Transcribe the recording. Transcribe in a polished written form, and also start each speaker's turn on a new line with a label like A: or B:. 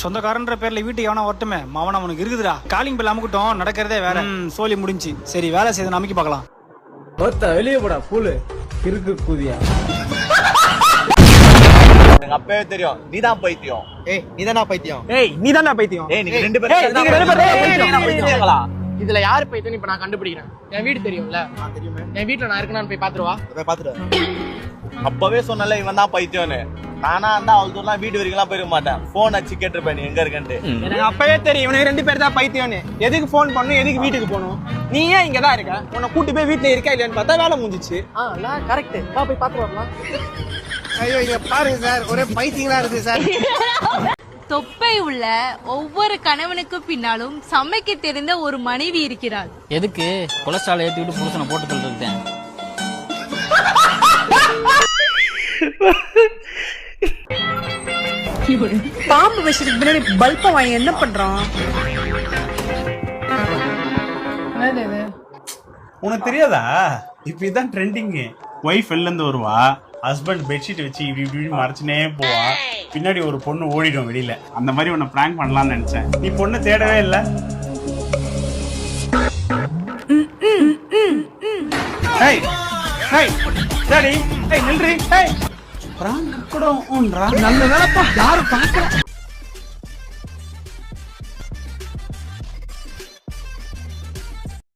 A: சொந்தக்காரன்ற பேர்ல வீட்டுக்கு எவனா வரட்டுமே மாவன் அவனுக்கு இருக்குதுடா. காலிங் பெல் அமுக்கட்டும், நடக்கிறதே வேற. சோலி முடிஞ்சு. சரி வேலை செய்து அமைக்க பார்க்கலாம்.
B: வெளியே போடா பூலு இருக்கு கூதியா.
C: எனக்கு அப்பவே தெரியும் நீதான் பைத்தியம்.
B: நீதானா பைத்தியம்?
A: நீதான்டா பைத்தியம்.
C: நீங்க ரெண்டு பேரும்
D: இதுல யாரு பைத்தியம் இப்ப நான் கண்டுபிடிக்கிறேன். என் வீடு தெரியும்ல?
B: தெரியுமே.
D: என் வீட்டுல நான் இருக்கேன்னு போய் பாத்துருவா.
B: பாத்துட்டு
C: அப்பவே சொன்னல இவன் தான் பைத்தியம்னு. நானா இருந்தா அவ்வளவு தூரம் வீடு வரைக்கும் போயிருக்க மாட்டேன். போன் அடிச்சு கேட்டிருப்பேன் நீ எங்க இருக்கன்ட்டு.
E: எனக்கு அப்பவே தெரியும் இவனுக்கு 2 பேர் தான் பைத்தியம்னு. எதுக்கு போன் பண்ணும், எதுக்கு வீட்டுக்கு போகணும்? நீ ஏன் இங்கதான் இருக்க? உன்னை கூட்டி போய் வீட்டுல இருக்கா இல்லையான்னு பார்த்தா வேலை முடிஞ்சிச்சு.
D: கரெக்ட். போய் பாத்து வரலாம்.
B: ஐயோ இங்க பாருங்க சார், ஒரே பைத்தியங்களா இருக்கு சார்.
F: தொப்பை உள்ள ஒவ்வொரு கணவனுக்கு பின்னாலும் சமைக்க தெரிந்த ஒரு மனைவி இருக்கிறாள்.
G: எதுக்கு கொலஸ்ட்ரால் ஏற்றிவிட்டு புருஷனை போட்டு தள்ளிருக்கேன்.
H: பாம்பு வச்சிருக்கு பின்னாடி பல்ப வாங்கி என்ன பண்றான்?
I: உனக்கு தெரியாதா? இப்ப இதான் ட்ரெண்டிங். ஒய்ஃப் வெளில இருந்து வருவா, ஹஸ்பண்ட் பெட்ஷீட் வச்சு இப்படி இப்படி மறைச்சுனே போவா, பின்னாடி ஒரு பொண்ணு ஓடிடும் வெளியில. அந்த மாதிரி உன்னை பிராங்க் பண்ணலாம்னு நினைச்சேன். நீ பொண்ணு தேடவே இல்ல. நில்றி. பிராங்க் கூட நல்ல வேலைப்பா, யாரும் பார்க்கல.